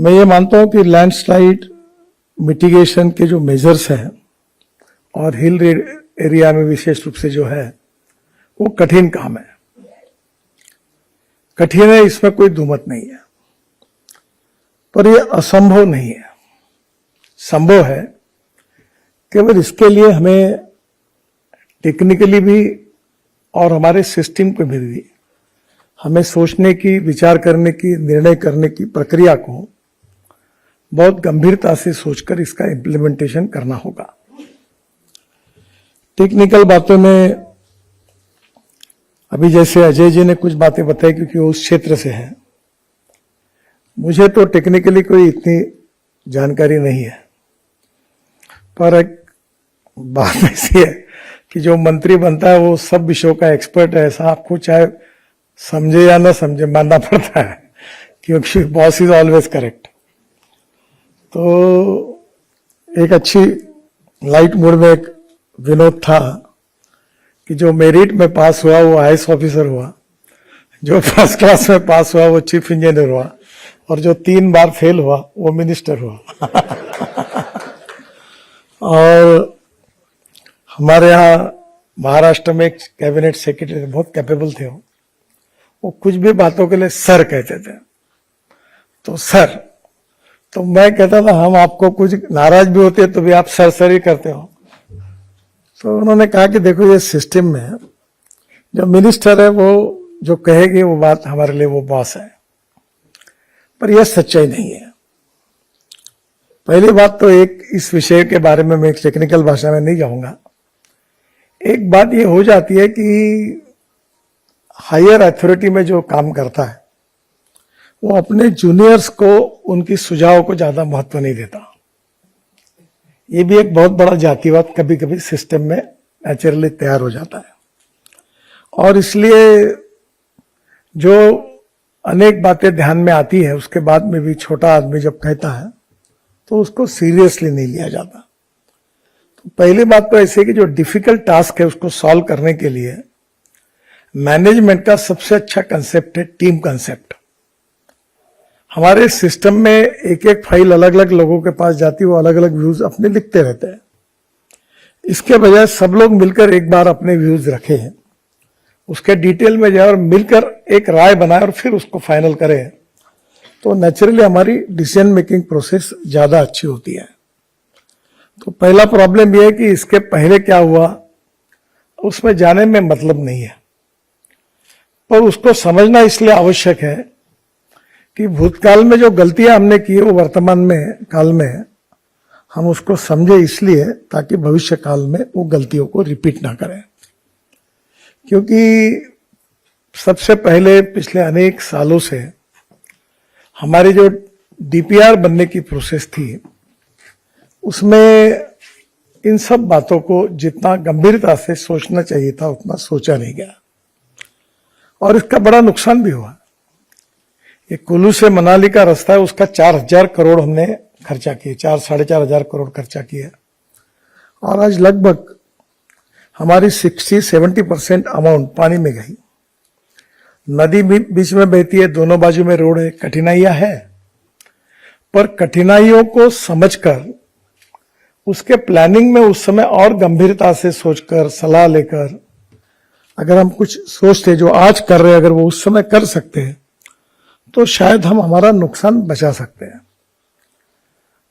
मैं ये मानता हूं कि लैंडस्लाइड मिटिगेशन के जो मेजर्स हैं और हिल एरिया में विशेष रूप से जो है वो कठिन काम है, कठिन है, इसमें कोई दुमत नहीं है, पर ये असंभव नहीं है, संभव है। केवल इसके लिए हमें टेक्निकली भी और हमारे सिस्टम पे भी हमें सोचने की, विचार करने की, निर्णय करने की प्रक्रिया को बहुत गंभीरता से सोचकर इसका इम्प्लीमेंटेशन करना होगा। टेक्निकल बातों में अभी जैसे अजय जी ने कुछ बातें बताई क्योंकि वो उस क्षेत्र से है, मुझे तो टेक्निकली कोई इतनी जानकारी नहीं है, पर एक बात ऐसी है कि जो मंत्री बनता है वो सब विषयों का एक्सपर्ट है, ऐसा आपको चाहे समझे या ना समझे मानना पड़ता है, क्योंकि बॉस इज ऑलवेज करेक्ट। तो एक अच्छी लाइट मूड में एक विनोद था कि जो मेरिट में पास हुआ वो आईएएस ऑफिसर हुआ, जो फर्स्ट क्लास में पास हुआ वो चीफ इंजीनियर हुआ, और जो 3 बार फेल हुआ वो मिनिस्टर हुआ। और हमारे यहाँ महाराष्ट्र में एक कैबिनेट सेक्रेटरी बहुत कैपेबल थे, वो कुछ भी बातों के लिए सर कहते थे, तो सर, तो मैं कहता था हम आपको कुछ नाराज भी होते तो भी आप सर ही करते हो। तो उन्होंने कहा कि देखो ये सिस्टम में जो मिनिस्टर है वो जो कहेगी वो बात हमारे लिए वो बॉस है, पर यह सच्चाई नहीं है। पहली बात तो एक इस विषय के बारे में मैं एक टेक्निकल भाषा में नहीं जाऊंगा। एक बात ये हो जाती है कि हायर अथॉरिटी में जो काम करता है वो अपने जूनियर्स को उनकी सुझाव को ज्यादा महत्व नहीं देता। ये भी एक बहुत बड़ा जातिवाद कभी कभी सिस्टम में नेचुरली तैयार हो जाता है, और इसलिए जो अनेक बातें ध्यान में आती है उसके बाद में भी छोटा आदमी जब कहता है तो उसको सीरियसली नहीं लिया जाता। तो पहली बात तो ऐसे कि जो डिफिकल्ट टास्क है उसको सॉल्व करने के लिए मैनेजमेंट का सबसे अच्छा कंसेप्ट है टीम कंसेप्ट। हमारे सिस्टम में एक एक फाइल अलग अलग लोगों के पास जाती है, वो अलग अलग व्यूज अपने लिखते रहते हैं। इसके बजाय सब लोग मिलकर एक बार अपने व्यूज रखें, उसके डिटेल में जाए और मिलकर एक राय बनाए और फिर उसको फाइनल करें, तो नेचुरली हमारी डिसीजन मेकिंग प्रोसेस ज्यादा अच्छी होती है। तो पहला प्रॉब्लम यह है कि इसके पहले क्या हुआ उसमें जाने में मतलब नहीं है, पर उसको समझना इसलिए आवश्यक है कि भूतकाल में जो गलतियां हमने की है वो वर्तमान में काल में हम उसको समझे, इसलिए ताकि भविष्य काल में वो गलतियों को रिपीट ना करें। क्योंकि सबसे पहले पिछले अनेक सालों से हमारी जो डीपीआर बनने की प्रोसेस थी उसमें इन सब बातों को जितना गंभीरता से सोचना चाहिए था उतना सोचा नहीं गया, और इसका बड़ा नुकसान भी हुआ। ये कुल्लू से मनाली का रास्ता है, उसका 4000 करोड़ हमने खर्चा किए, 4-4.5 करोड़ खर्चा किया, और आज लगभग हमारी 60-70% अमाउंट पानी में गई। नदी भी बीच में बहती है, दोनों बाजू में रोड है, कठिनाइयां है, पर कठिनाइयों को समझकर उसके प्लानिंग में उस समय और गंभीरता से सोचकर सलाह लेकर अगर हम कुछ सोचते जो आज कर रहे हैं, अगर वो उस समय कर सकते हैं तो शायद हम हमारा नुकसान बचा सकते हैं।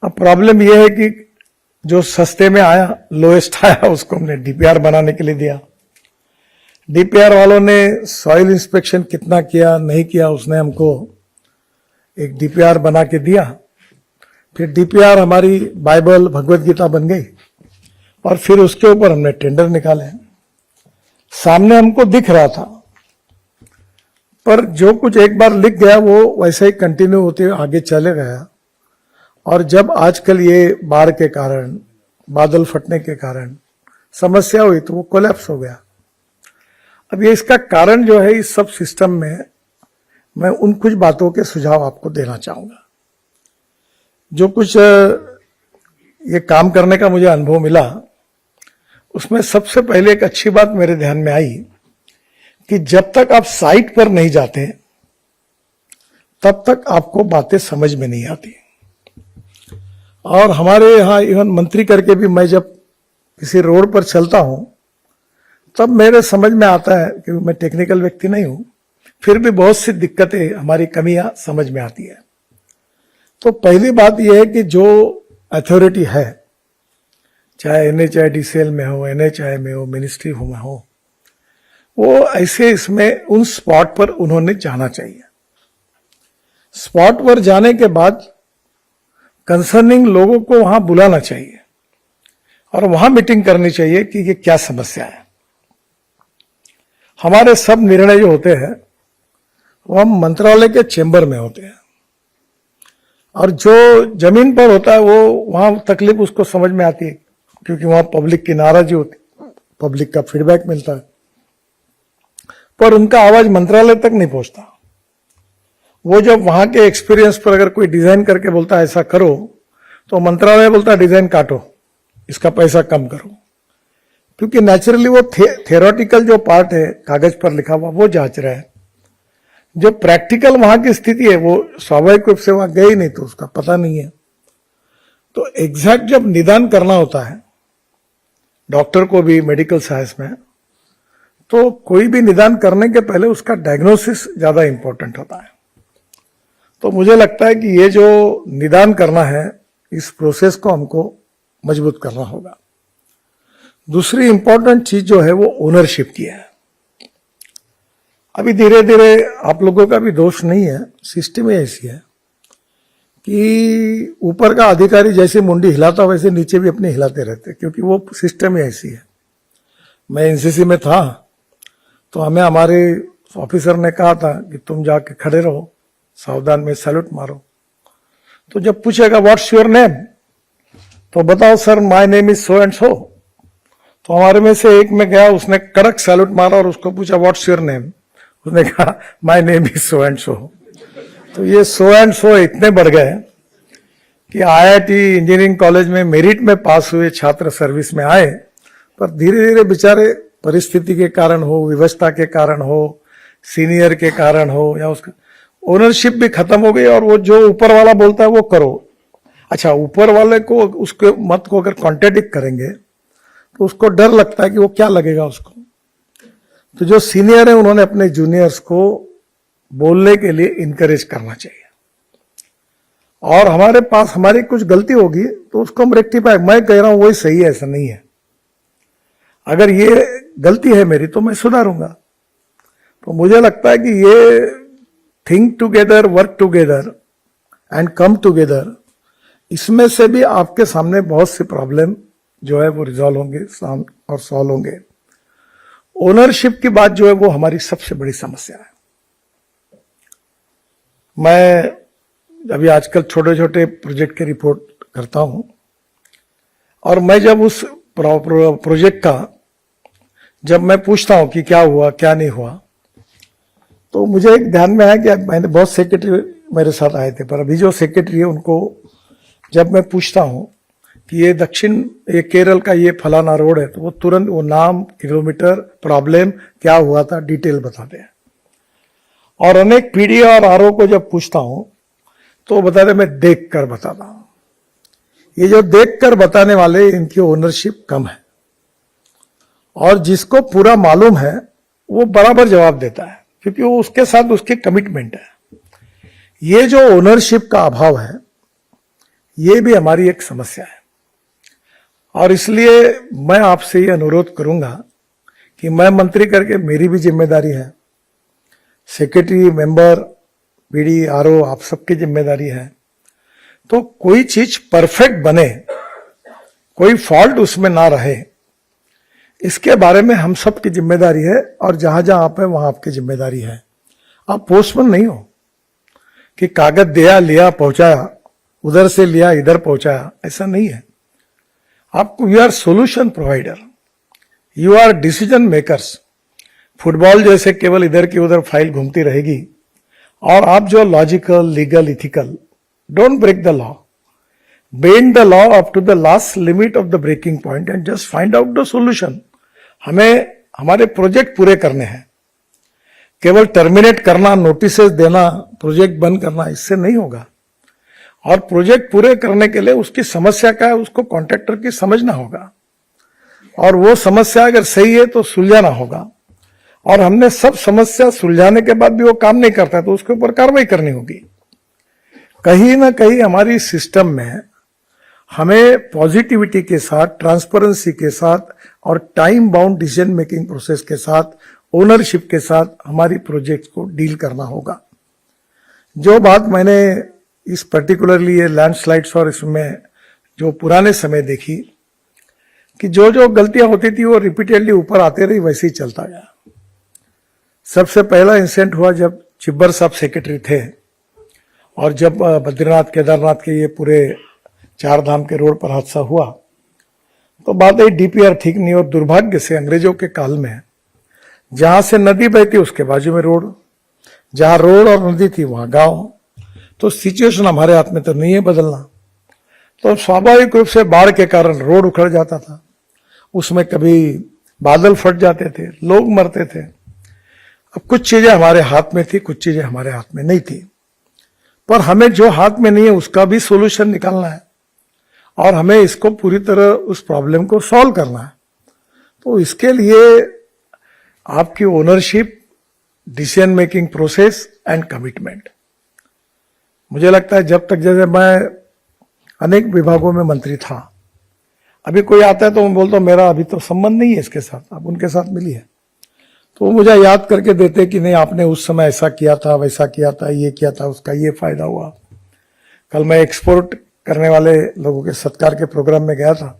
अब प्रॉब्लम यह है कि जो सस्ते में आया, लोएस्ट आया, उसको हमने डीपीआर बनाने के लिए दिया। डीपीआर वालों ने सॉइल इंस्पेक्शन कितना किया नहीं किया, उसने हमको एक डीपीआर बना के दिया। फिर डीपीआर हमारी बाइबल भगवत गीता बन गई, और फिर उसके ऊपर हमने टेंडर निकाले। सामने हमको दिख रहा था, पर जो कुछ एक बार लिख गया वो वैसे ही कंटिन्यू होते हुए आगे चले गया, और जब आजकल ये बाढ़ के कारण, बादल फटने के कारण समस्या हुई तो वो कोलैप्स हो गया। अब ये इसका कारण जो है इस सब सिस्टम में, मैं उन कुछ बातों के सुझाव आपको देना चाहूंगा। जो कुछ ये काम करने का मुझे अनुभव मिला उसमें सबसे पहले एक अच्छी बात मेरे ध्यान में आई कि जब तक आप साइट पर नहीं जाते तब तक आपको बातें समझ में नहीं आती। और हमारे यहाँ इवन मंत्री करके भी मैं जब किसी रोड पर चलता हूं तब मेरे समझ में आता है कि मैं टेक्निकल व्यक्ति नहीं हूं, फिर भी बहुत सी दिक्कतें, हमारी कमियां समझ में आती है। तो पहली बात यह है कि जो अथॉरिटी है, चाहे NHIDCL में हो, NHI में हो, मिनिस्ट्री में हो, वो ऐसे इसमें उन स्पॉट पर उन्होंने जाना चाहिए। स्पॉट पर जाने के बाद कंसर्निंग लोगों को वहां बुलाना चाहिए और वहां मीटिंग करनी चाहिए कि ये क्या समस्या है। हमारे सब निर्णय जो होते हैं वो हम मंत्रालय के चेंबर में होते हैं, और जो जमीन पर होता है वो वहां तकलीफ उसको समझ में आती है, क्योंकि वहां पब्लिक की नाराजगी होती है, पब्लिक का फीडबैक मिलता है, पर उनका आवाज मंत्रालय तक नहीं पहुंचता। वो जब वहां के एक्सपीरियंस पर अगर कोई डिजाइन करके बोलता है ऐसा करो, तो मंत्रालय बोलता है डिजाइन काटो, इसका पैसा कम करो, क्योंकि नेचुरली वो थियोरेटिकल जो पार्ट है कागज पर लिखा हुआ वो जांच रहा है। जो प्रैक्टिकल वहां की स्थिति है वो स्वाभाविक रूप से वहां गए ही नहीं, तो उसका पता नहीं है। तो एग्जैक्ट जब निदान करना होता है डॉक्टर को भी मेडिकल साइंस में, तो कोई भी निदान करने के पहले उसका डायग्नोसिस ज्यादा इंपॉर्टेंट होता है। तो मुझे लगता है कि ये जो निदान करना है, इस प्रोसेस को हमको मजबूत करना होगा। दूसरी इंपॉर्टेंट चीज जो है वो ओनरशिप की है। अभी धीरे धीरे, आप लोगों का भी दोष नहीं है, सिस्टम ही ऐसी है कि ऊपर का अधिकारी जैसे मुंडी हिलाता वैसे नीचे भी अपने हिलाते रहते, क्योंकि वो सिस्टम ही ऐसी है। मैं एनसीसी में था तो हमें हमारे ऑफिसर ने कहा था कि तुम जाके खड़े रहो, सावधान में सैल्यूट मारो। तो जब पूछेगा व्हाट्स योर नेम, तो बताओ sir my name is so and so. तो हमारे में से एक में गया, उसने कड़क सैल्यूट मारा और उसको पूछा व्हाट्स योर नेम, उसने कहा my name is so and so. तो ये सो एंड सो इतने बढ़ गए कि IIT इंजीनियरिंग कॉलेज में मेरिट में पास हुए छात्र सर्विस में आए, पर धीरे धीरे बेचारे परिस्थिति के कारण हो, व्यवस्था के कारण हो, सीनियर के कारण हो, या उसका ओनरशिप भी खत्म हो गई। और वो जो ऊपर वाला बोलता है वो करो। अच्छा, ऊपर वाले को, उसके मत को अगर कॉन्ट्रडिक्ट करेंगे तो उसको डर लगता है कि वो क्या लगेगा उसको। तो जो सीनियर है उन्होंने अपने जूनियर्स को बोलने के लिए इनकरेज करना चाहिए। और हमारे पास हमारी कुछ गलती होगी तो उसको हम रेक्टिफाई, मैं कह रहा हूं वही सही है, ऐसा नहीं है। अगर ये गलती है मेरी तो मैं सुधारूंगा। तो मुझे लगता है कि ये think together, work together and come together, इसमें से भी आपके सामने बहुत सी प्रॉब्लम जो है वो रिजॉल्व होंगे और सॉल्व होंगे। ओनरशिप की बात जो है वो हमारी सबसे बड़ी समस्या है। मैं अभी आजकल छोटे छोटे प्रोजेक्ट की रिपोर्ट करता हूं, और मैं जब उस प्रोजेक्ट का जब मैं पूछता हूं कि क्या हुआ क्या नहीं हुआ, तो मुझे एक ध्यान में आया कि मैंने बहुत सेक्रेटरी मेरे साथ आए थे, पर अभी जो सेक्रेटरी है उनको जब मैं पूछता हूं कि ये केरल का ये फलाना रोड है, तो वो तुरंत वो नाम, किलोमीटर, प्रॉब्लम क्या हुआ था, डिटेल बताते हैं। और अनेक पीडी और आरओ को जब पूछता हूं तो बताते मैं देख कर बताता हूं। ये जो देख कर बताने वाले, इनकी ओनरशिप कम है, और जिसको पूरा मालूम है वो बराबर जवाब देता है, क्योंकि वो उसके साथ उसकी कमिटमेंट है। ये जो ओनरशिप का अभाव है, ये भी हमारी एक समस्या है। और इसलिए मैं आपसे ये अनुरोध करूंगा कि मैं मंत्री करके मेरी भी जिम्मेदारी है, सेक्रेटरी, मेंबर, पीडी, आरओ, आप सबकी जिम्मेदारी है। तो कोई चीज परफेक्ट बने, कोई फॉल्ट उसमें ना रहे, इसके बारे में हम सब की जिम्मेदारी है। और जहां जहां आप है वहां आपकी जिम्मेदारी है। आप पोस्टमैन नहीं हो कि कागज दिया, लिया, पहुंचाया, उधर से लिया इधर पहुंचाया, ऐसा नहीं है। आपको, you are solution provider, you are decision makers. Football जैसे केवल इधर की उधर फाइल घूमती रहेगी, और आप जो logical, legal, ethical, don't break the law, bend the law up to the last limit of the breaking point and just find out the solution. हमें हमारे प्रोजेक्ट पूरे करने हैं। केवल टर्मिनेट करना, नोटिसेस देना, प्रोजेक्ट बंद करना, इससे नहीं होगा। और प्रोजेक्ट पूरे करने के लिए उसकी समस्या क्या है उसको कॉन्ट्रैक्टर की समझना होगा, और वो समस्या अगर सही है तो सुलझाना होगा। और हमने सब समस्या सुलझाने के बाद भी वो काम नहीं करता तो उसके ऊपर कार्रवाई करनी होगी। कहीं ना कहीं हमारी सिस्टम में हमें पॉजिटिविटी के साथ, ट्रांसपेरेंसी के साथ और time bound decision making process के साथ, ओनरशिप के साथ हमारी प्रोजेक्ट को डील करना होगा। जो बात मैंने इस पर्टिकुलरली ये लैंडस्लाइड्स और इसमें जो पुराने समय देखी कि जो जो गलतियां होती थी वो रिपीटेडली ऊपर आते रही, वैसे ही चलता गया। सबसे पहला इंसिडेंट हुआ जब चिब्बर साहब सेक्रेटरी थे, और जब बद्रीनाथ केदारनाथ के ये पूरे 4 धाम के रोड पर हादसा हुआ तो बात है डीपीआर ठीक नहीं, और दुर्भाग्य से अंग्रेजों के काल में जहां से नदी बहती उसके बाजू में रोड, जहां रोड और नदी थी वहां गांव। तो सिचुएशन हमारे हाथ में तो नहीं है बदलना, तो स्वाभाविक रूप से बाढ़ के कारण रोड उखड़ जाता था, उसमें कभी बादल फट जाते थे, लोग मरते थे। अब कुछ चीजें हमारे हाथ में थी, कुछ चीजें हमारे हाथ में नहीं थी, पर हमें जो हाथ में नहीं है उसका भी सोल्यूशन निकालना है, और हमें इसको पूरी तरह उस प्रॉब्लम को सॉल्व करना है। तो इसके लिए आपकी ownership, decision making process and commitment. मुझे लगता है जब तक, जैसे मैं अनेक विभागों में मंत्री था, अभी कोई आता है तो मैं बोलता हूं मेरा अभी तो संबंध नहीं है इसके साथ, आप उनके साथ मिलिए, तो वो मुझे याद करके देते कि नहीं आपने उस समय ऐसा किया था, वैसा किया था, ये किया था, उसका ये फायदा हुआ। कल मैं एक्सपोर्ट करने वाले लोगों के सत्कार के प्रोग्राम में गया था,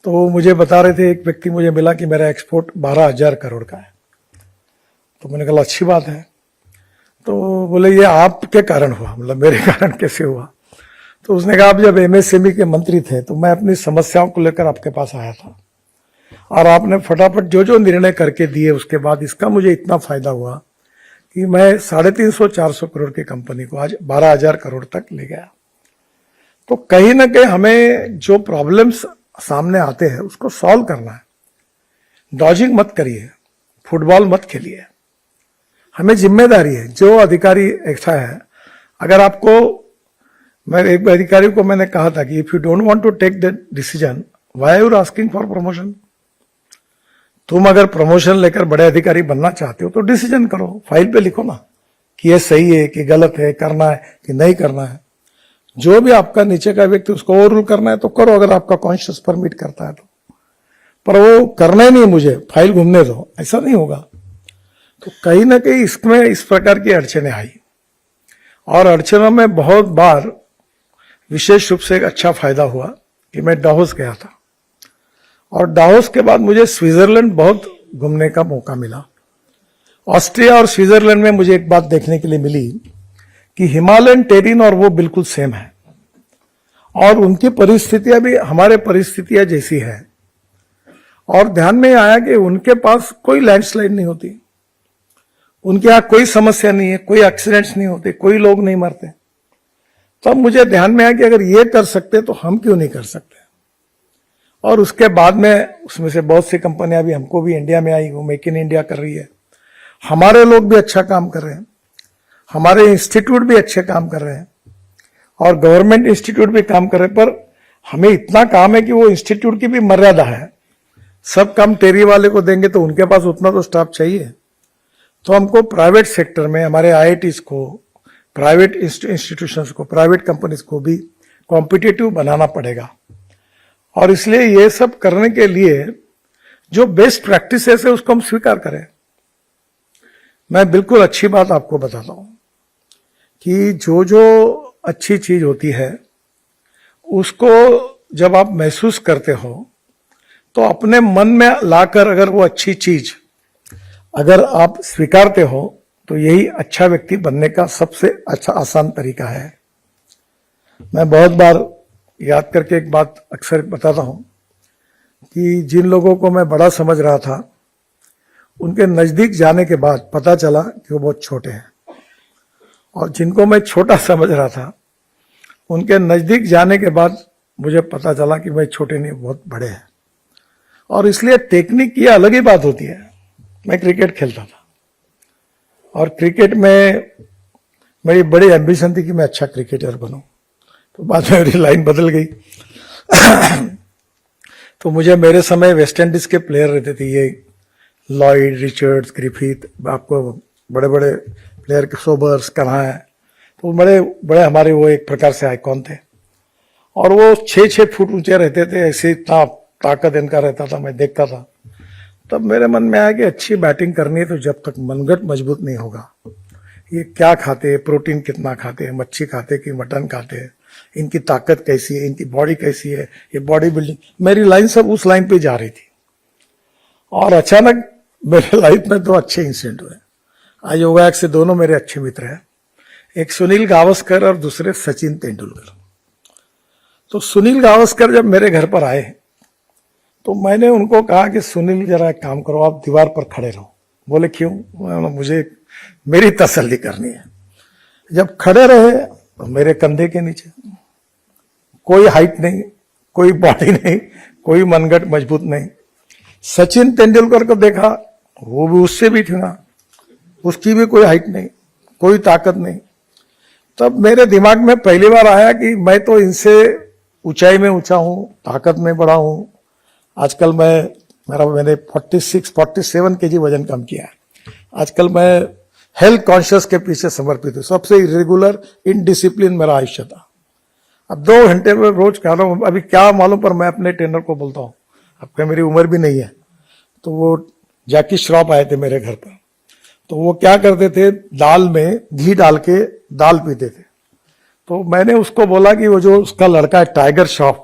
तो वो मुझे बता रहे थे, एक व्यक्ति मुझे मिला कि मेरा एक्सपोर्ट 12,000 करोड़ का है। तो मैंने कहा अच्छी बात है। तो बोले ये आपके कारण हुआ, मतलब मेरे कारण कैसे हुआ? तो उसने कहा आप जब एमएसएमई के मंत्री थे तो मैं अपनी समस्याओं को लेकर आपके पास आया था, और आपने फटाफट जो जो निर्णय करके दिए, उसके बाद इसका मुझे इतना फायदा हुआ कि मैं 350-400 करोड़ की कंपनी को आज 12,000 करोड़ तक ले गया। तो कहीं ना कहीं हमें जो प्रॉब्लम्स सामने आते हैं उसको सॉल्व करना है। डॉजिंग मत करिए, फुटबॉल मत खेलिए, हमें जिम्मेदारी है। जो अधिकारी ऐसा है, अगर आपको, मैं एक अधिकारी को मैंने कहा था कि if you don't want to take the decision, why are you asking for promotion? तुम अगर प्रमोशन लेकर बड़े अधिकारी बनना चाहते हो तो डिसीजन करो, फाइल पे लिखो ना कि ये सही है कि गलत है, करना है कि नहीं करना है। जो भी आपका नीचे का व्यक्ति उसको ओवर रूल करना है तो करो, अगर आपका कॉन्शियस परमिट करता है तो। पर वो करना ही नहीं, मुझे फाइल घूमने दो, ऐसा नहीं होगा। तो कहीं ना कहीं इसमें इस प्रकार की अड़चनें आई, और अड़चनों में बहुत बार विशेष रूप से एक अच्छा फायदा हुआ कि मैं डावोस गया था, और डावोस के बाद मुझे स्विट्जरलैंड बहुत घूमने का मौका मिला। ऑस्ट्रिया और स्विट्जरलैंड में मुझे एक बात देखने के लिए मिली कि हिमालयन टेरिन और वो बिल्कुल सेम है, और उनकी परिस्थितियां भी हमारे परिस्थितियां जैसी है। और ध्यान में आया कि उनके पास कोई लैंडस्लाइड नहीं होती, उनके यहां कोई समस्या नहीं है, कोई एक्सीडेंट्स नहीं होते, कोई लोग नहीं मरते। तब मुझे ध्यान में आया कि अगर ये कर सकते तो हम क्यों नहीं कर सकते। और उसके बाद में उसमें से बहुत सी कंपनियां भी हमको भी इंडिया में आई, वो मेक इन इंडिया कर रही है, हमारे लोग भी अच्छा काम कर रहे हैं, हमारे इंस्टीट्यूट भी अच्छे काम कर रहे हैं, और गवर्नमेंट इंस्टीट्यूट भी काम कर रहे हैं। पर हमें इतना काम है कि वो इंस्टीट्यूट की भी मर्यादा है। सब काम टेरी वाले को देंगे तो उनके पास उतना तो स्टाफ चाहिए। तो हमको प्राइवेट सेक्टर में हमारे आईआईटीज को, प्राइवेट इंस्टीट्यूशंस को, प्राइवेट कंपनीज को भी कॉम्पिटिटिव बनाना पड़ेगा। और इसलिए ये सब करने के लिए जो बेस्ट प्रैक्टिसेस है उसको हम स्वीकार करें। मैं बिल्कुल अच्छी बात आपको बताता हूं कि जो जो अच्छी चीज होती है उसको जब आप महसूस करते हो तो अपने मन में लाकर अगर वो अच्छी चीज अगर आप स्वीकारते हो तो यही अच्छा व्यक्ति बनने का सबसे अच्छा आसान तरीका है। मैं बहुत बार याद करके एक बात अक्सर बताता हूं कि जिन लोगों को मैं बड़ा समझ रहा था उनके नजदीक जाने के बाद पता चला कि वो बहुत छोटे हैं, और जिनको मैं छोटा समझ रहा था उनके नजदीक जाने के बाद मुझे पता चला कि भाई छोटे नहीं, बहुत बड़े हैं। और इसलिए टेक्निक की अलग ही बात होती है। मैं क्रिकेट खेलता था, और क्रिकेट में मेरी बड़ी एम्बिशन थी कि मैं अच्छा क्रिकेटर बनूं, तो बाद में मेरी लाइन बदल गई। तो मुझे मेरे समय वेस्ट इंडीज के प्लेयर रहते थे, ये लॉयड, रिचर्ड्स, ग्रिफिथ, आपको बड़े बड़े प्लेयर सोबर्स कहाँ है, तो बड़े बड़े हमारे वो एक प्रकार से आइकॉन थे। और वो 6-6 फुट ऊंचे रहते थे, ऐसे इतना ताकत इनका रहता था, मैं देखता था। तब मेरे मन में आया कि अच्छी बैटिंग करनी है तो जब तक मनगट मजबूत नहीं होगा, ये क्या खाते हैं, प्रोटीन कितना खाते हैं, मच्छी खाते कि मटन खाते हैं, इनकी ताकत कैसी है, इनकी बॉडी कैसी है, ये बॉडी बिल्डिंग, मेरी लाइन सब उस लाइन पे जा रही थी। और अचानक मेरे लाइफ में 2 अच्छे इंसिडेंट हुए। आज योगा से दोनों मेरे अच्छे मित्र हैं, एक सुनील गावस्कर और दूसरे सचिन तेंदुलकर। तो सुनील गावस्कर जब मेरे घर पर आए तो मैंने उनको कहा कि सुनील जरा एक काम करो, आप दीवार पर खड़े रहो। बोले क्यों? मुझे मेरी तसल्ली करनी है। जब खड़े रहे तो मेरे कंधे के नीचे कोई हाइट नहीं, कोई बॉडी नहीं, कोई मनगट मजबूत नहीं। सचिन तेंदुलकर को देखा, वो भी उससे भी ठिना, उसकी भी कोई हाइट नहीं, कोई ताकत नहीं। तब मेरे दिमाग में पहली बार आया कि मैं तो इनसे ऊंचाई में ऊंचा हूं, ताकत में बड़ा हूं। आजकल मैंने 46-47 केजी वजन कम किया है। आजकल मैं हेल्थ कॉन्शियस के पीछे समर्पित हूं। सबसे इरेगुलर, इनडिसिप्लिन मेरा आयुष्य था। अब 2 घंटे में रोज खा रहा हूं, अभी क्या मालूम, पर मैं अपने ट्रेनर को बोलता हूं, अब क्या मेरी उम्र भी नहीं है। तो वो जैकी श्रॉफ आए थे मेरे घर पर, तो वो क्या करते थे, दाल में घी डाल के दाल पीते थे। तो मैंने उसको बोला कि वो जो उसका लड़का है टाइगर श्रॉफ,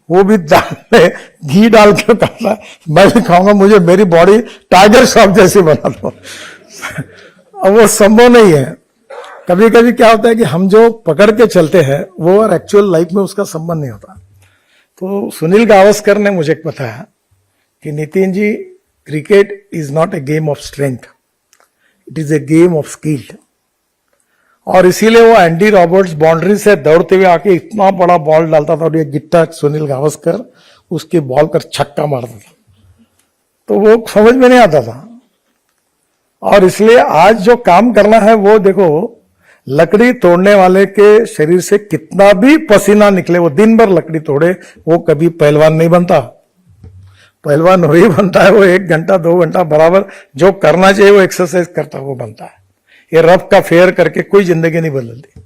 वो भी दाल में घी डाल के खाता है, मैं भी खाऊंगा, मुझे मेरी बॉडी टाइगर श्रॉफ जैसी बना दो। अब वो संभव नहीं है। कभी कभी क्या होता है कि हम जो पकड़ के चलते हैं वो और एक्चुअल लाइफ में उसका संबंध नहीं होता। तो सुनील गावस्कर ने मुझे बताया कि Nitin ji, cricket is not a game of strength, it is a game of skill. और इसीलिए वो एंडी रॉबर्ट्स बाउंड्री से दौड़ते हुए आके इतना बड़ा बॉल डालता था और ये गिट्टा सुनील गावस्कर उसकी बॉल कर छक्का मारता था। तो वो समझ में नहीं आता था। और इसलिए आज जो काम करना है वो देखो, लकड़ी तोड़ने वाले के शरीर से कितना भी पसीना निकले, वो दिन भर लकड़ी तोड़े, वो कभी पहलवान नहीं बनता। पहलवान वही बनता है, वो 1 घंटा 2 घंटा बराबर जो करना चाहिए वो एक्सरसाइज करता है, वो बनता है। ये रफ का फेयर करके कोई जिंदगी नहीं बदलती।